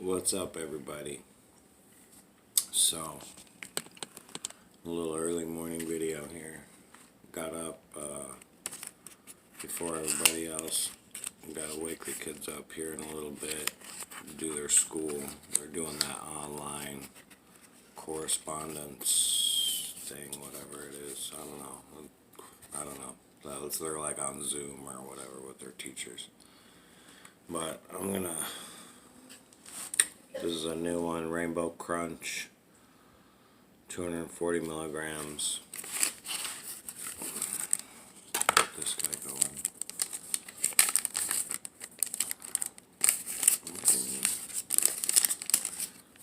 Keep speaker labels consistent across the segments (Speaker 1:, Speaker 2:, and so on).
Speaker 1: What's up, everybody? So, a little early morning video here. Got up before everybody else. Gotta wake the kids up here in a little bit to do their school. They're doing that online correspondence thing, whatever it is. I don't know. They're like on Zoom or whatever with their teachers. But this is a new one, Rainbow Crunch, 240 milligrams. Get this guy going.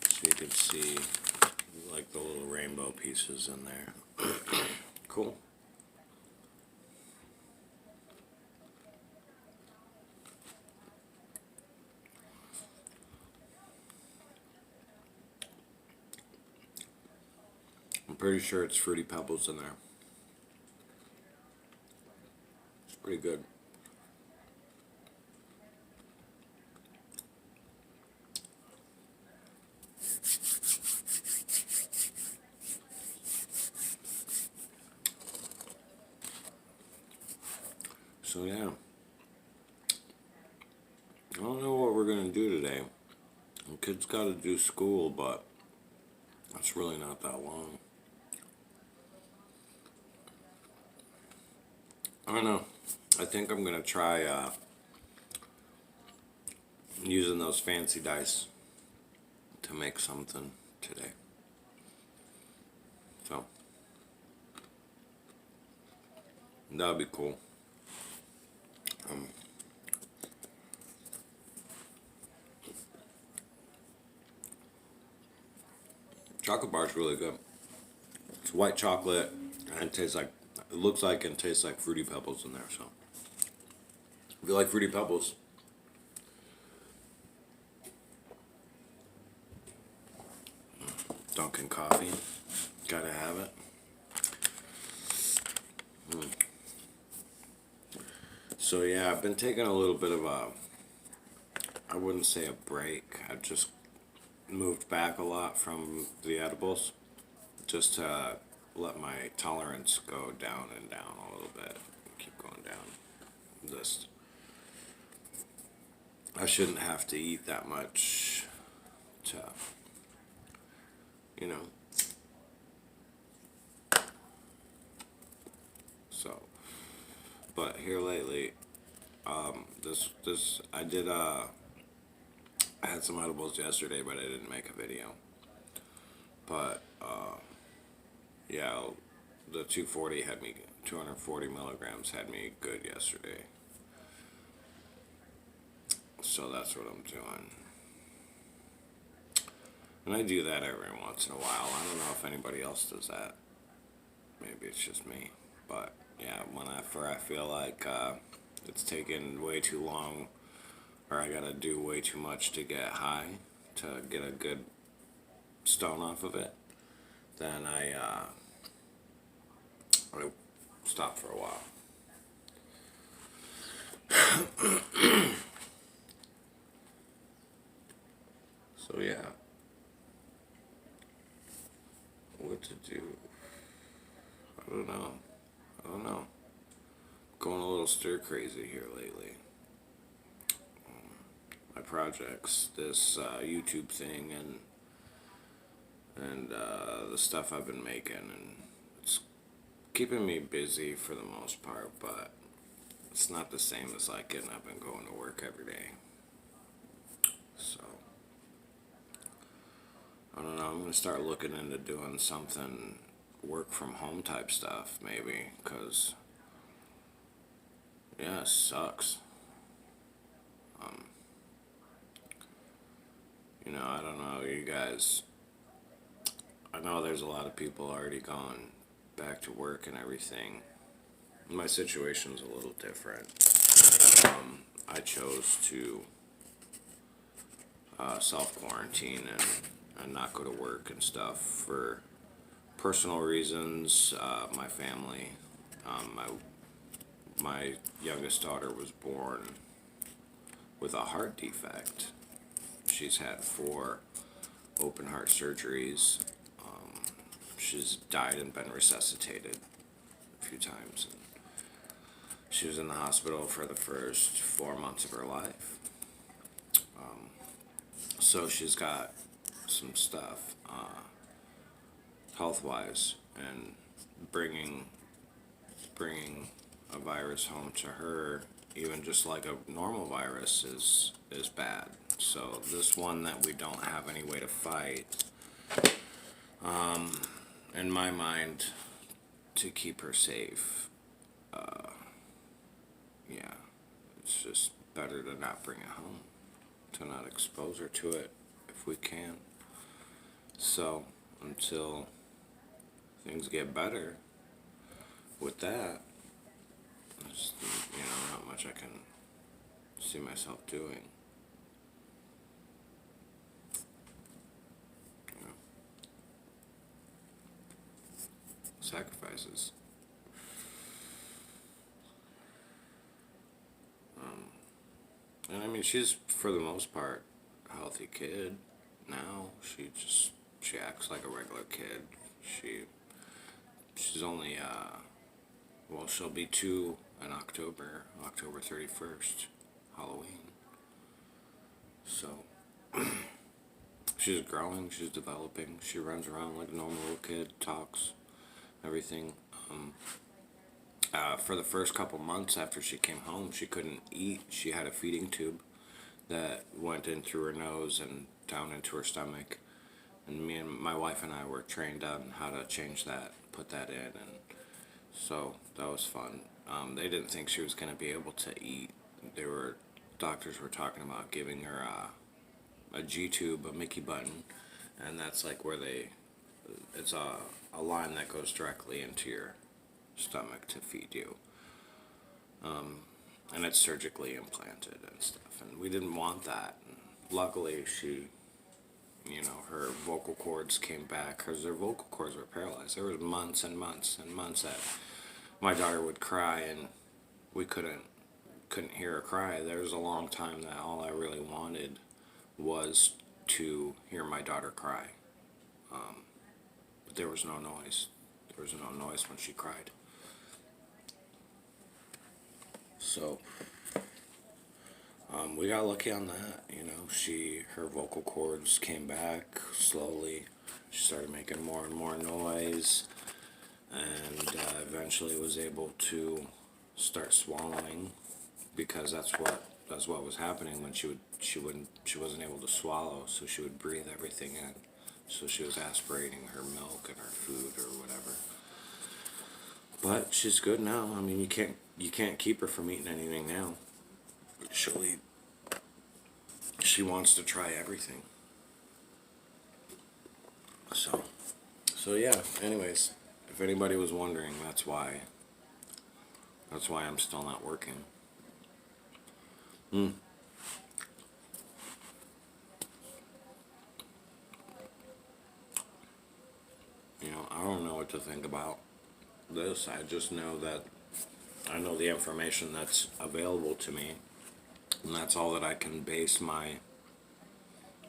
Speaker 1: So you can see like the little rainbow pieces in there. Cool. I'm pretty sure it's Fruity Pebbles in there. It's pretty good. So yeah, I don't know what we're gonna do today. The kids gotta do school, but it's really not that long. I don't know. I think I'm gonna try using those fancy dice to make something today. So that'd be cool. Chocolate bar's really good. It's white chocolate and it looks like and tastes like Fruity Pebbles in there. So if you like Fruity Pebbles, Dunkin' coffee, gotta have it. So yeah, I've been taking a little bit of I wouldn't say a break. I've just moved back a lot from the edibles, just to let my tolerance go down and down a little bit. Keep going down. I shouldn't have to eat that much to, you know. So, but here lately, I had some edibles yesterday, but I didn't make a video. But yeah, the 240 milligrams had me good yesterday. So that's what I'm doing. And I do that every once in a while. I don't know if anybody else does that. Maybe it's just me. But yeah, whenever I feel like it's taken way too long, or I gotta do way too much to get high, to get a good stone off of it, then I stop for a while. So yeah, what to do? I don't know. Going a little stir crazy here lately. My projects, this YouTube thing, and the stuff I've been making, and it's keeping me busy for the most part, but it's not the same as like getting up and going to work every day. So I don't know, I'm gonna start looking into doing something work from home type stuff maybe, because yeah, it sucks. I don't know, you guys, I know there's a lot of people already gone back to work and everything. My situation's a little different. I chose to self-quarantine and not go to work and stuff for personal reasons. My family, my youngest daughter was born with a heart defect. She's had 4 open heart surgeries. She's died and been resuscitated a few times. And she was in the hospital for the first 4 months of her life. So she's got some stuff, health-wise, and bringing a virus home to her, even just like a normal virus, is bad. So this one that we don't have any way to fight, in my mind, to keep her safe, yeah, it's just better to not bring it home, to not expose her to it if we can. So until things get better with that, there's, not much I can see myself doing. Sacrifices. And I mean, she's, for the most part, a healthy kid now. She acts like a regular kid. She's only, well, she'll be 2 in October 31st, Halloween. So, she's growing, she's developing, she runs around like a normal little kid, talks, everything. For the first couple months after she came home, she couldn't eat. She had a feeding tube that went in through her nose and down into her stomach. And me and my wife and I were trained on how to change that, put that in, and so that was fun. They didn't think she was going to be able to eat. Doctors were talking about giving her a G-tube, a Mickey button, and that's like where it's a line that goes directly into your stomach to feed you, and it's surgically implanted and stuff, and we didn't want that. And luckily she, her vocal cords came back, because her vocal cords were paralyzed. There was months and months and months that my daughter would cry and we couldn't hear her cry. There was a long time that all I really wanted was to hear my daughter cry, but there was no noise. There was no noise when she cried. So, we got lucky on that, her vocal cords came back slowly. She started making more and more noise, and eventually was able to start swallowing, because that's what was happening when she wasn't able to swallow, so she would breathe everything in. So she was aspirating her milk and her food or whatever. But she's good now. I mean, you can't keep her from eating anything now. She wants to try everything. So yeah. Anyways, if anybody was wondering, that's why I'm still not working. I don't know what to think about this. I just know that I know the information that's available to me, and that's all that I can base my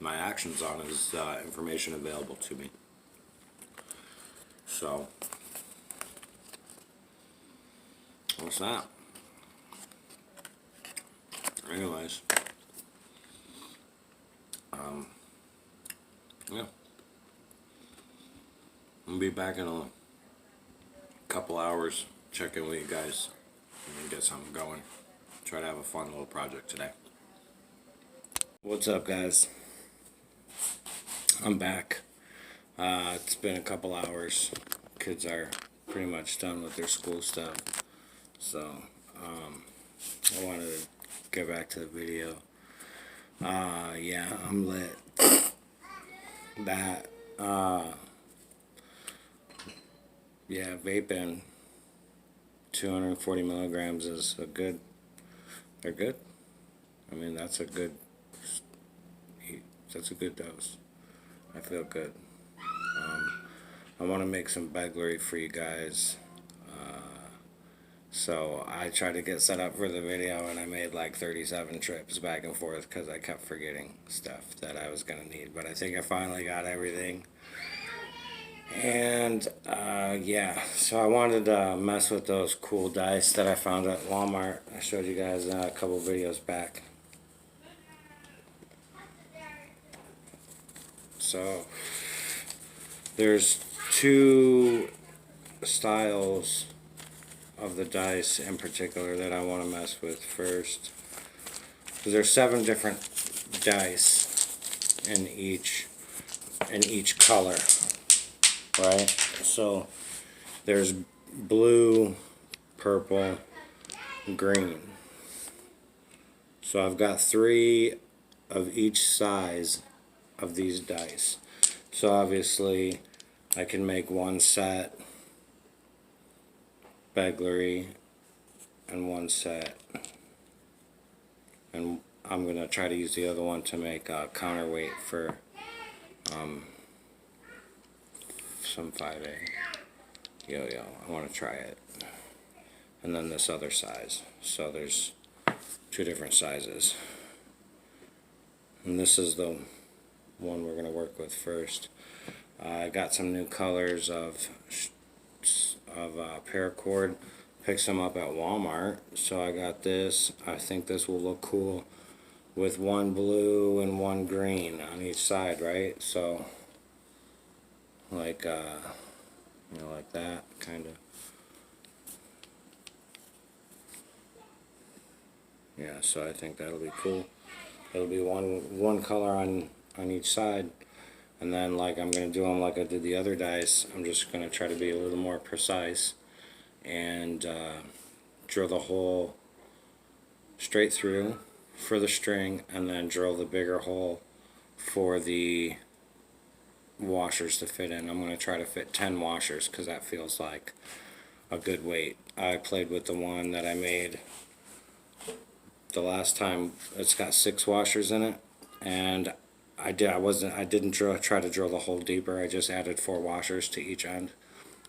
Speaker 1: actions on, is information available to me. So what's that? Anyways, yeah, I'll be back in a couple hours, check in with you guys and get something going. Try to have a fun little project today. What's up, guys? I'm back. It's been a couple hours. Kids are pretty much done with their school stuff, so I wanted to get back to the video. Yeah, I'm lit. That yeah, vaping 240 milligrams is they're good. I mean, that's a good dose. I feel good. I want to make some begleri for you guys. So I tried to get set up for the video, and I made like 37 trips back and forth because I kept forgetting stuff that I was going to need. But I think I finally got everything. And yeah, so I wanted to mess with those cool dice that I found at Walmart. I showed you guys a couple videos back. So there's two styles of the dice in particular that I want to mess with first. Because there's 7 different dice in each color, right? So there's blue, purple, green. So I've got 3 of each size of these dice. So obviously I can make one set begleri and one set, and I'm gonna try to use the other one to make a counterweight for some 5A yo-yo. I want to try it. And then this other size. So there's 2 different sizes, and this is the one we're gonna work with first. I got some new colors of paracord. Picked some up at Walmart, so I got this. I think this will look cool with one blue and one green on each side, right? So like you know, like that kind of. Yeah, so I think that'll be cool. It'll be one color on each side, and then like I'm gonna do them like I did the other dice. I'm just gonna try to be a little more precise and drill the hole straight through for the string, and then drill the bigger hole for the washers to fit in. I'm going to try to fit 10 washers because that feels like a good weight. I played with the one that I made the last time. It's got 6 washers in it, and I didn't try to drill the hole deeper. I just added 4 washers to each end,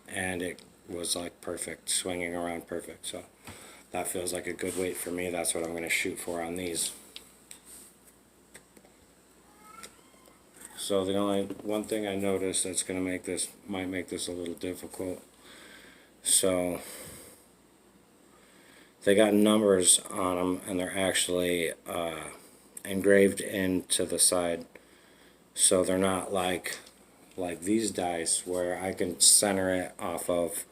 Speaker 1: and it was like perfect, swinging around perfect. So that feels like a good weight for me. That's what I'm going to shoot for on these. So the only one thing I noticed that's going to might make this a little difficult. So they got numbers on them, and they're actually engraved into the side. So they're not like these dice where I can center it off of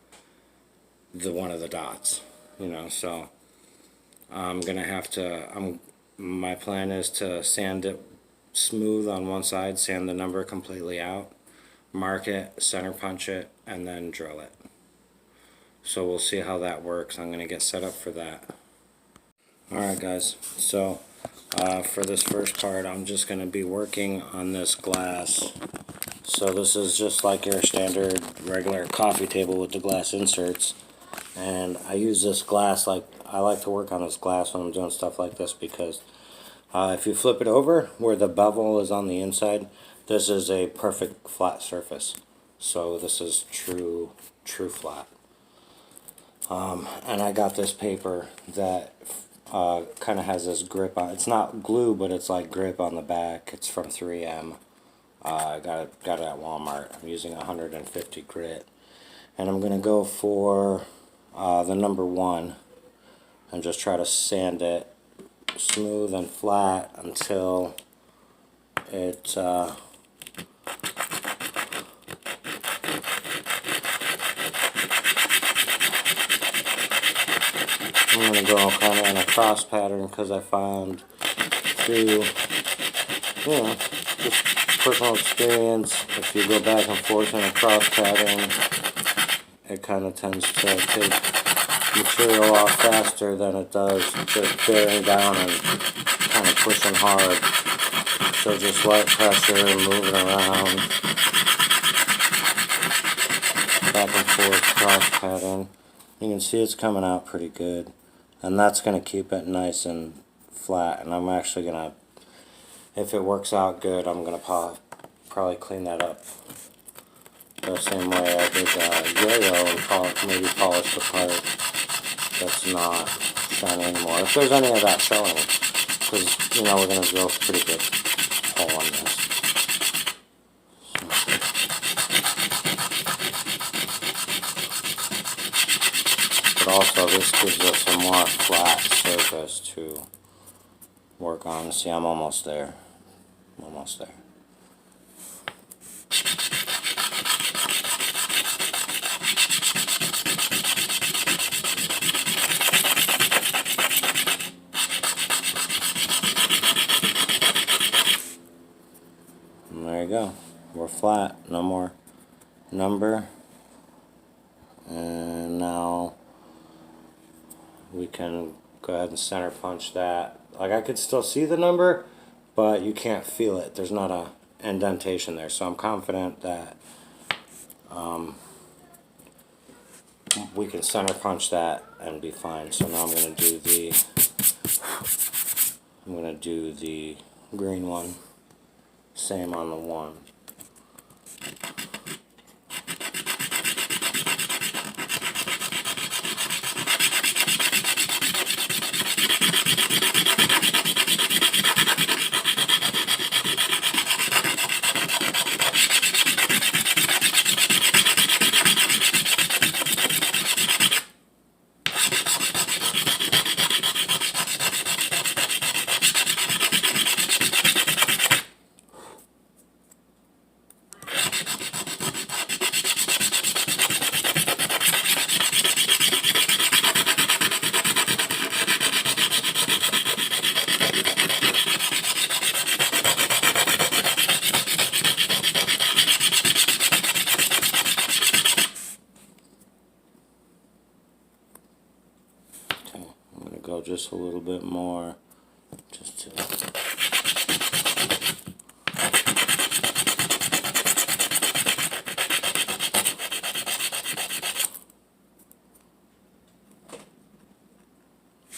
Speaker 1: one of the dots, you know. So I'm gonna have to. My plan is to sand it smooth on one side, sand the number completely out, mark it, center punch it, and then drill it. So we'll see how that works. I'm gonna get set up for that. Alright guys, so for this first part I'm just gonna be working on this glass. So this is just like your standard regular coffee table with the glass inserts, and I use this glass, like I like to work on this glass when I'm doing stuff like this, because if you flip it over where the bevel is on the inside, this is a perfect flat surface. So this is true flat. And I got this paper that kind of has this grip on. It's not glue, but it's like grip on the back. It's from 3M. I got it at Walmart. I'm using 150 grit, and I'm gonna go for the number 1 and just try to sand it smooth and flat until it I'm going to go kind of in a cross pattern, because I found through, you know, just personal experience, if you go back and forth in a cross pattern, it kind of tends to take material off faster than it does just bearing down and kind of pushing hard. So just light pressure and moving around, back and forth cross pattern. You can see it's coming out pretty good, and that's going to keep it nice and flat. And I'm actually going to, if it works out good, I'm going to probably clean that up the same way I did yo-yo, and maybe polish the part. that's not shiny anymore. If there's any of that showing, because, you know, we're going to drill a pretty good hole on this. But also, this gives us a more flat surface to work on. See, I'm almost there. Almost there. And there you go. We're flat. No more number. And now we can go ahead and center punch that. Like, I could still see the number, but you can't feel it. There's not a indentation there, so I'm confident that we can center punch that and be fine. So now I'm going to do the green one. Same on the one. Go just a little bit more, just to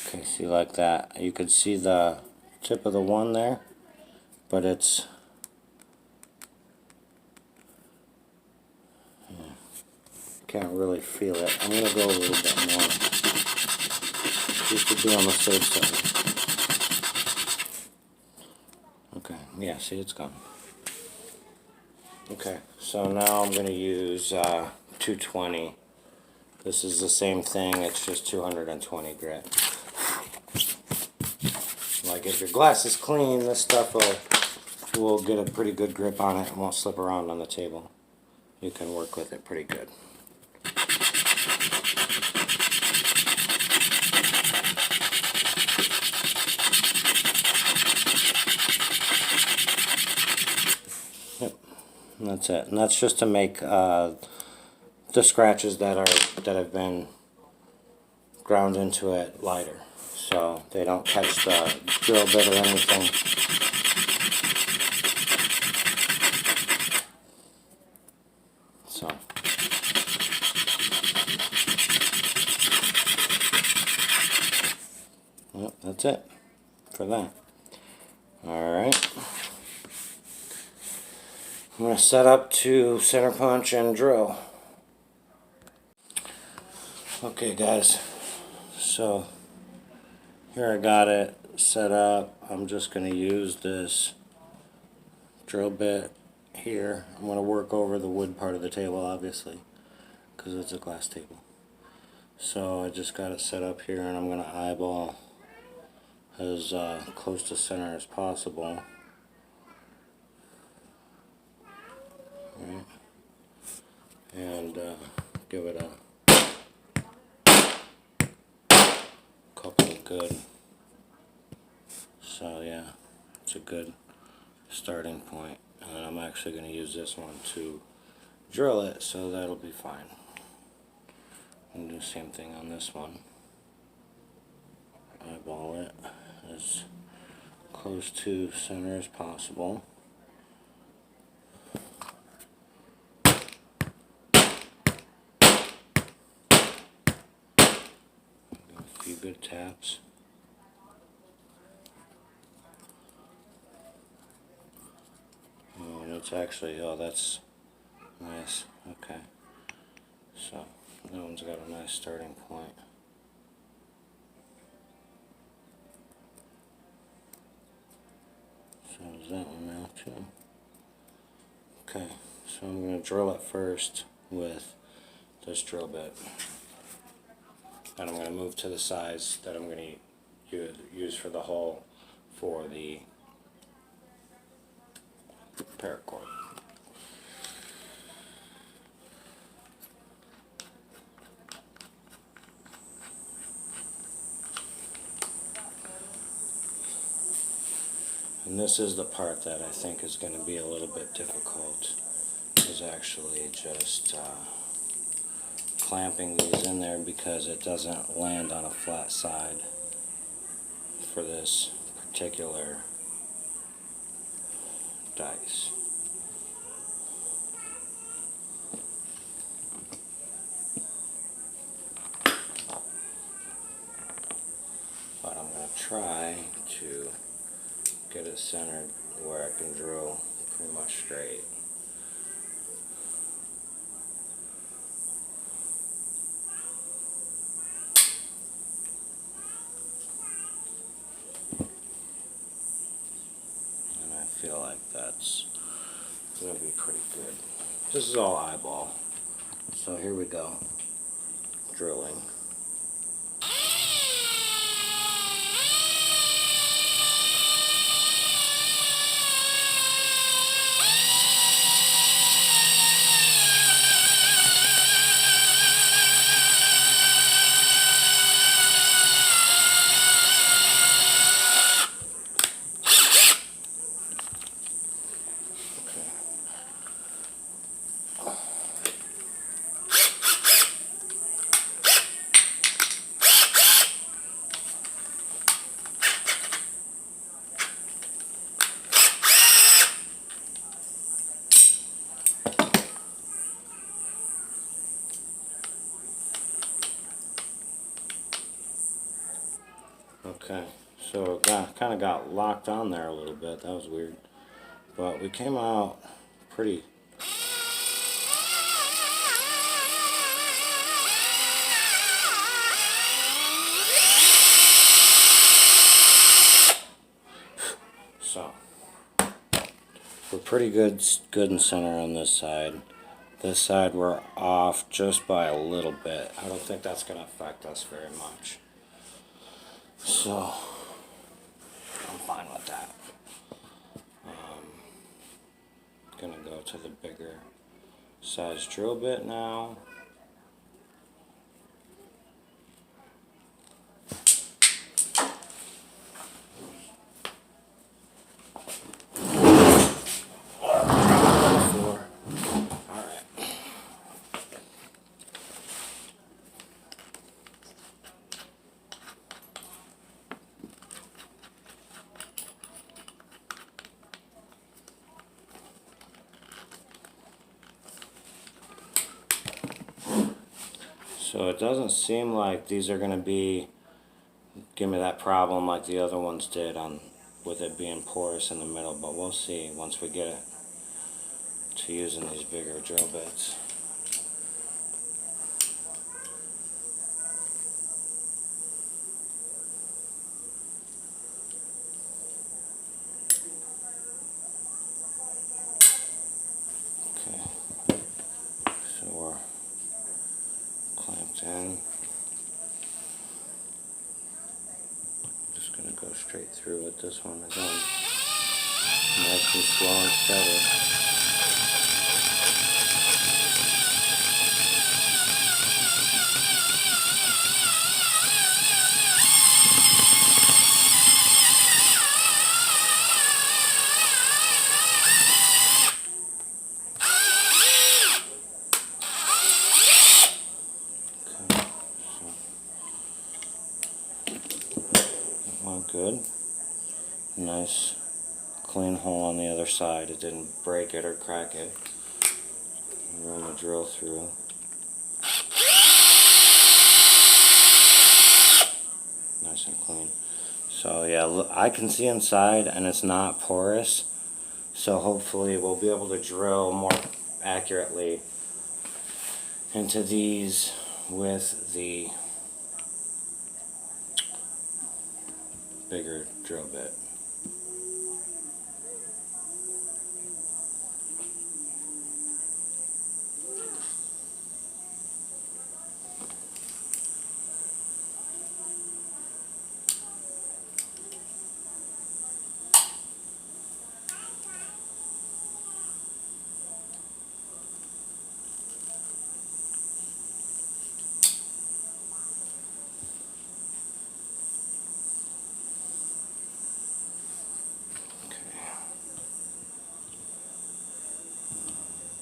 Speaker 1: okay, see, like that. You could see the tip of the one there, but it's can't really feel it. I'm gonna go a little bit more, just to be on the safe side. Okay, yeah, see, it's gone. Okay, so now I'm going to use 220. This is the same thing, it's just 220 grit. Like, if your glass is clean, this stuff will get a pretty good grip on it and won't slip around on the table. You can work with it pretty good. And that's it. And that's just to make the scratches that have been ground into it lighter, so they don't catch the drill bit or anything. So well, that's it for that. All right. I'm going to set up to center punch and drill. Okay guys, so here I got it set up. I'm just going to use this drill bit here. I'm going to work over the wood part of the table, obviously, because it's a glass table. So I just got it set up here, and I'm going to eyeball as close to center as possible. Right. And give it a couple of good. So yeah, it's a good starting point. And I'm actually going to use this one to drill it, so that'll be fine. And do the same thing on this one. Eyeball it as close to center as possible. A few good taps. Oh, and it's actually, oh, that's nice. Okay. So, that one's got a nice starting point. There's that one now too. Okay, so I'm going to drill it first with this drill bit. And I'm going to move to the size that I'm going to use for the hole for the paracord. And this is the part that I think is going to be a little bit difficult, is actually just clamping these in there, because it doesn't land on a flat side for this particular dice. But I'm going to try to get it centered where I can drill pretty much straight. And I feel like that's going to be pretty good. This is all eyeball. So here we go. Drilling. Okay, so it kind of got locked on there a little bit. That was weird. But we came out pretty. So we're pretty good and center on this side. This side we're off just by a little bit. I don't think that's going to affect us very much. So I'm fine with that. Gonna go to the bigger size drill bit now. So it doesn't seem like these are going to give me that problem like the other ones did with it being porous in the middle, but we'll see once we get it to using these bigger drill bits. Okay, so we're clamped in. Just going to go straight through with this one again. Nice and slow and steady. Good. Nice clean hole on the other side. It didn't break it or crack it. Run the drill through. Nice and clean. So yeah, look, I can see inside and it's not porous. So hopefully we'll be able to drill more accurately into these with the bigger drill bit.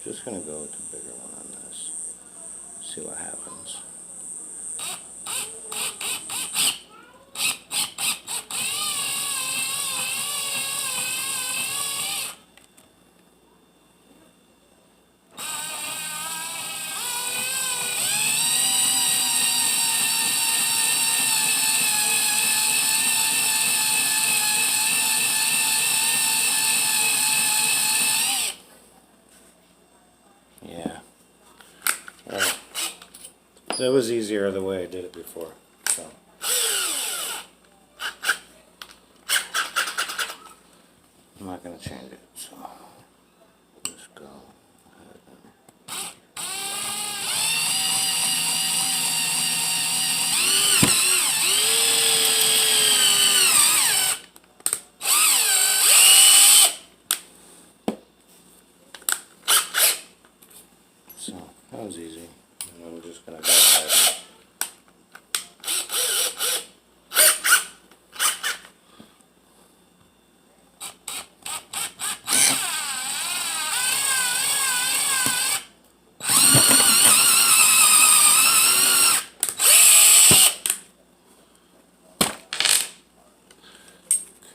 Speaker 1: Just gonna go with the bigger one on this. See what happens. Yeah. Well, that was easier the way I did it before. So. I'm not going to change it, so just go ahead and so that was easy. And I'm just going to go ahead and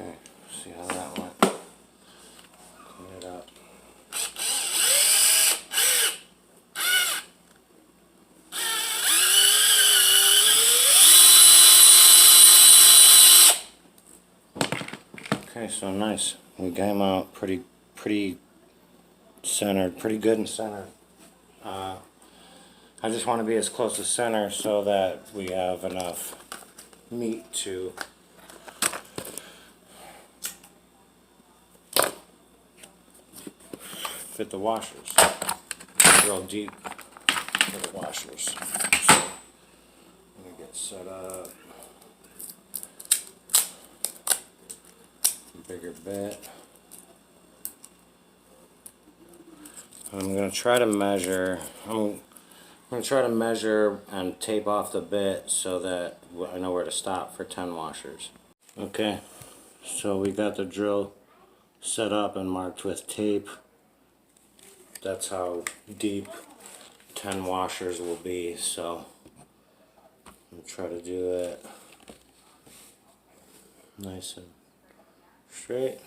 Speaker 1: okay, see how that went. Clean it up. Okay, so nice. We came out pretty centered, pretty good and centered. I just want to be as close to center so that we have enough meat to fit the washers. Real deep for the washers. So, let me get set up. Bigger bit. I'm going to try to measure. I'm going to try to measure and tape off the bit so that I know where to stop for 10 washers. Okay, so we got the drill set up and marked with tape. That's how deep 10 washers will be, so I'm going to try to do it nice and straight.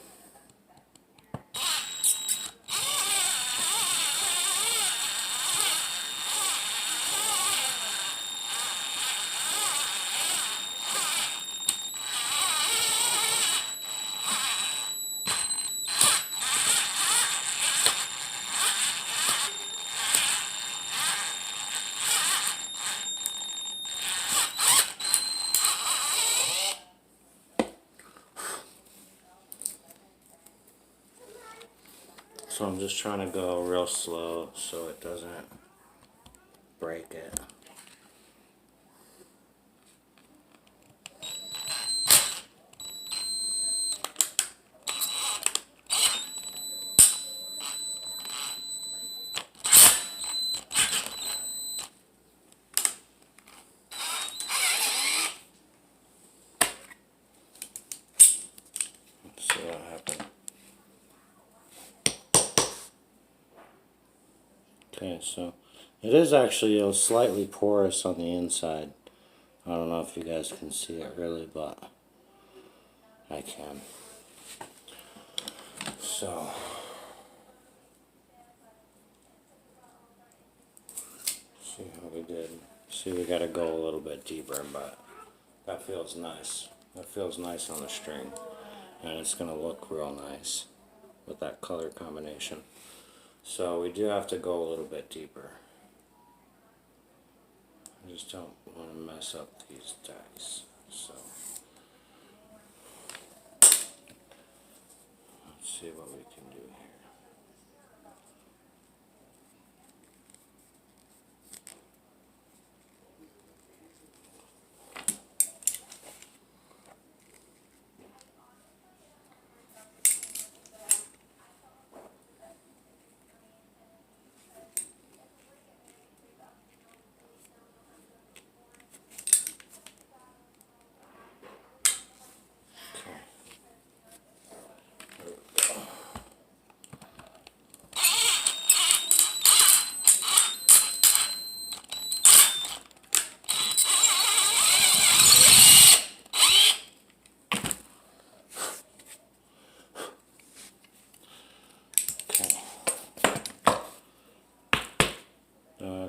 Speaker 1: So I'm just trying to go real slow so it doesn't break it. Let's see what happened. Okay, so it is actually slightly porous on the inside. I don't know if you guys can see it really, but I can. So, see how we did. See, we got to go a little bit deeper, but that feels nice. That feels nice on the string, and it's going to look real nice with that color combination. So we do have to go a little bit deeper. I just don't want to mess up these dice. So let's see what we can do here.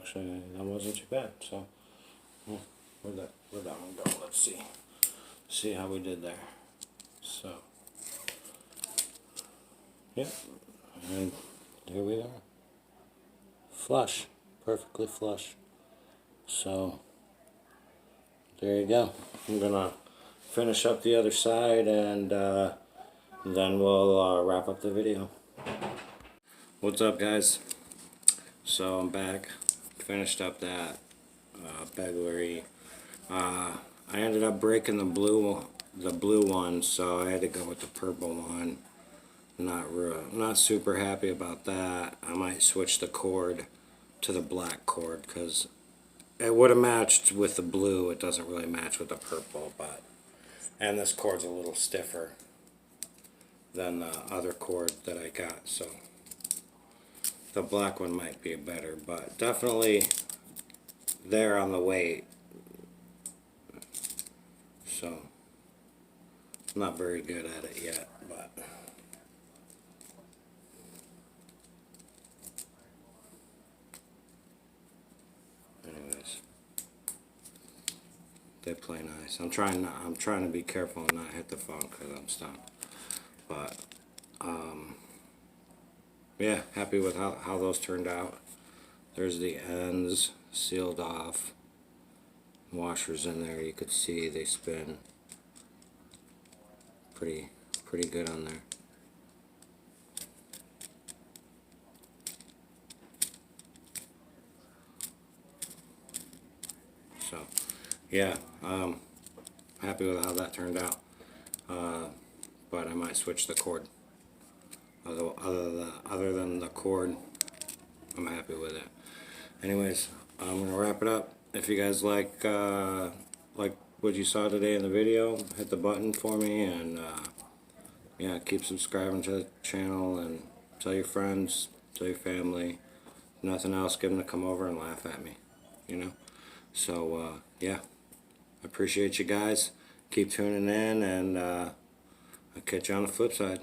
Speaker 1: actually, that wasn't too bad. So, where'd that one go? Let's see how we did there. So, yeah, and here we are, flush, perfectly flush. So, there you go. I'm gonna finish up the other side, and then we'll wrap up the video. What's up, guys? So I'm back. Finished up that begleri. I ended up breaking the blue one, so I had to go with the purple one. Not super happy about that. I might switch the cord to the black cord because it would have matched with the blue. It doesn't really match with the purple, and this cord's a little stiffer than the other cord that I got, so the black one might be better, but definitely there on the weight. So I'm not very good at it yet, but anyways, they play nice. I'm trying to be careful and not hit the phone because I'm stunned. But yeah, happy with how those turned out. There's the ends sealed off. Washers in there. You could see they spin pretty good on there. So yeah, happy with how that turned out. But I might switch the cord. Other than the cord, I'm happy with it. Anyways, I'm gonna wrap it up. If you guys like what you saw today in the video, hit the button for me, and yeah, keep subscribing to the channel, and tell your friends, tell your family. If nothing else, get them to come over and laugh at me, you know. So yeah, I appreciate you guys. Keep tuning in, and I'll catch you on the flip side.